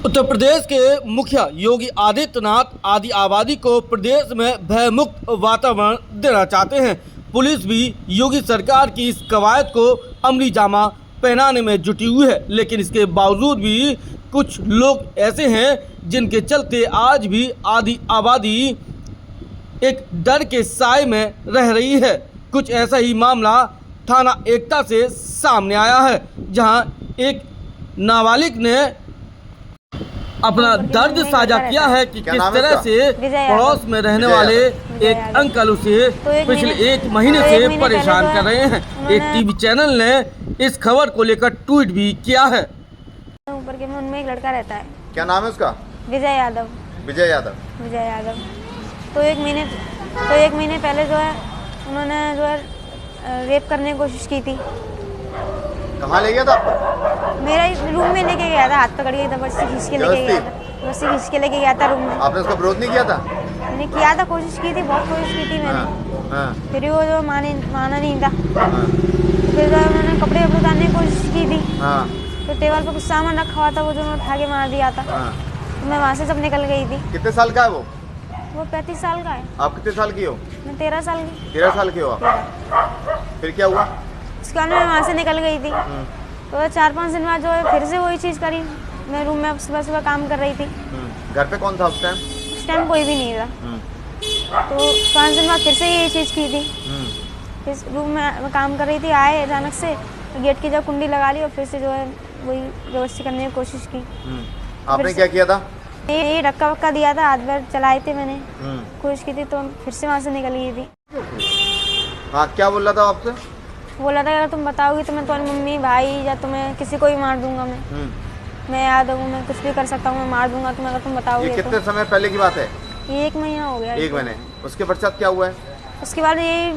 उत्तर प्रदेश के मुखिया योगी आदित्यनाथ आदि आबादी को प्रदेश में भयमुक्त वातावरण देना चाहते हैं। पुलिस भी योगी सरकार की इस कवायद को अमली जामा पहनाने में जुटी हुई है, लेकिन इसके बावजूद भी कुछ लोग ऐसे हैं जिनके चलते आज भी आदि आबादी एक डर के साए में रह रही है। कुछ ऐसा ही मामला थाना एकता से सामने आया है, जहां एक नाबालिग ने अपना दर्द साझा किया है कि किस तरह से पड़ोस में रहने वाले एक अंकल उसे पिछले एक महीने से परेशान कर रहे हैं। एक टीवी चैनल ने इस खबर को लेकर ट्वीट भी किया है। ऊपर के में उनमें एक लड़का रहता है। क्या नाम है उसका? विजय यादव। विजय यादव। विजय यादव। तो एक महीने पहले जो है उन्होंने जो है रेप करने की कोशिश की थी। कहाँ ले गया था आपको? मेरा रूम में लेके गया था, हाथ पकड़ के जबरदस्ती खींच के लेके गया था। जबरदस्ती खींच के लेके गया था रूम में। आपने उसका विरोध नहीं किया था? मैंने किया था, कोशिश की थी, बहुत कोशिश की थी मैंने। हाँ। फिर वो जो माना नहीं था। फिर जो उन्होंने कपड़े उतारने की कोशिश की थी। तो टेबल पर कुछ सामान रखा हुआ था, वो जो उन्होंने उठा के मार दिया था। तो मैं वहाँ से जब निकल गई थी। कितने साल का है वो? 35 साल का है। आप कितने साल की हो? मैं 13 साल की। 13 साल की हो आप? फिर क्या हुआ? उसके बाद मैं वहाँ से निकल गई थी। तो 4-5 दिन बाद जो है फिर से वही चीज़ करी। मैं रूम में सुबह सुबह काम कर रही थी। घर पे कौन था उस टाइम? उस टाइम कोई भी नहीं था। तो 5 दिन बाद फिर से यही चीज़ की थी। फिर रूम में मैं काम कर रही थी, आए अचानक से गेट की जब कुंडी लगा ली और फिर से जो है वही जबरदस्ती करने की कोशिश की। आपने क्या किया था? ये धक्का वक्का दिया था, हाथ पैर चलाए थे मैंने, कोशिश की थी, तो फिर से वहाँ से निकल गई थी। हाँ, क्या बोल रहा था आपसे? बोला था अगर तुम बताओगी तो मैं तुम्हारी मम्मी भाई या तुम्हें किसी को भी मार दूंगा। मैं याद हूँ, मैं कुछ भी कर सकता हूँ, मैं मार दूंगा तुम्हें अगर तुम बताओगे। ये कितने समय पहले की बात है? ये 1 महीना हो गया। 1 महीने। उसके पश्चात क्या हुआ है? उसके बाद ये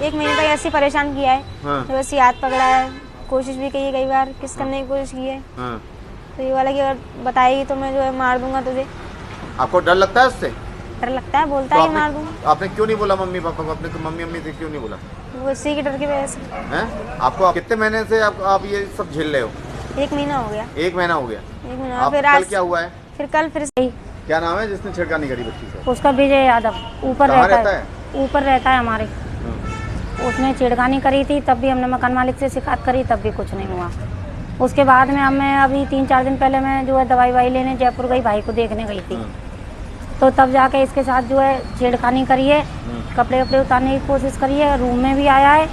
1 महीने तक ऐसे परेशान किया है। वैसे हाथ पकड़ा है, कोशिश भी की है, कई बार किस करने की कोशिश की है। तो ये वाला कि अगर बताएगी तो मैं जो है मार दूंगा तुझे। आपको डर लगता है उससे? डर लगता है, बोलता है मार दूंगा। आपने क्यों नहीं बोला मम्मी पापा को? अपने मम्मी अम्मी से क्यों नहीं बोला? वो इसी के डर की वजह से। हैं? आपको कितने महीने से आप ये सब झेल रहे हो? 1 महीना हो गया। 1 महीना हो गया। 1 महीना। फिर आज क्या हुआ है? फिर कल फिर से। क्या नाम है जिसने छेड़खानी करी बच्ची से? उसका विजय यादव। ऊपर रहता है, ऊपर रहता है हमारे। उसने छेड़खानी करी थी, तब भी हमने मकान मालिक से शिकायत करी, तब भी कुछ नहीं हुआ। उसके बाद में मैं अभी 3-4 दिन पहले मैं जो है दवाई लेने जयपुर गई, भाई को देखने गई थी। तो तब जाके इसके साथ जो है छेड़खानी करी है, कपड़े वपड़े उतारने की कोशिश करी है, रूम में भी आया है,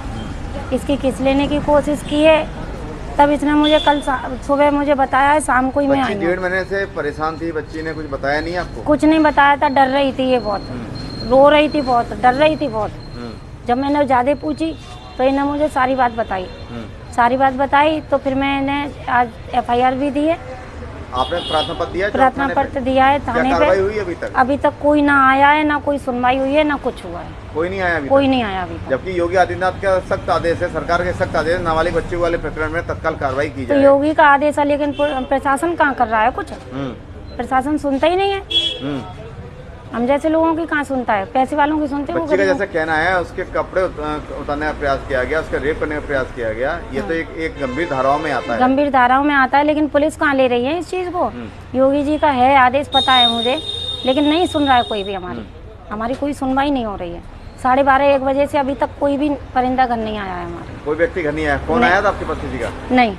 इसकी किस लेने की कोशिश की है। तब इसने मुझे कल सुबह मुझे बताया है, शाम को ही मैं आई हूँ। 1.5 महीने से परेशान थी बच्ची ने, कुछ बताया नहीं आपको? कुछ नहीं बताया था, डर रही थी ये बहुत, रो रही थी बहुत, डर रही थी बहुत। जब मैंने ज़्यादा पूछी तो इन्हें मुझे सारी बात बताई। तो फिर मैंने आज FIR भी दी है। आपने प्रार्थना पत्र दिया? प्रार्थना पत्र दिया है थाने पे। हुई अभी तक कोई ना आया है, ना कोई सुनवाई हुई है, ना कुछ हुआ है। कोई नहीं आया? कोई नहीं आया अभी तक। जबकि योगी आदित्यनाथ का सख्त आदेश है, सरकार के सख्त आदेश, नाबालिग बच्चों वाले प्रकरण में तत्काल कार्रवाई की जाए। तो योगी का आदेश है, लेकिन प्रशासन कहाँ कर रहा है कुछ? प्रशासन सुनता ही नहीं है। हम जैसे लोगों की कहाँ सुनता है? पैसे वालों की सुनते हैं। बच्ची का जैसा कहना है उसके कपड़े उतारने का प्रयास किया गया, उसका रेप करने का प्रयास किया गया। ये तो एक गंभीर धाराओं में आता है। गंभीर धाराओं में आता है, लेकिन पुलिस कहाँ ले रही है इस चीज़ को? योगी जी का है आदेश, पता है मुझे, लेकिन नहीं सुन रहा है कोई भी। हमारी कोई सुनवाई नहीं हो रही है। 12:30-1 बजे से अभी तक कोई भी परिंदा घर नहीं आया है हमारे। कोई व्यक्ति घर नहीं आया? फोन आया था आपके पास किसी का? नहीं।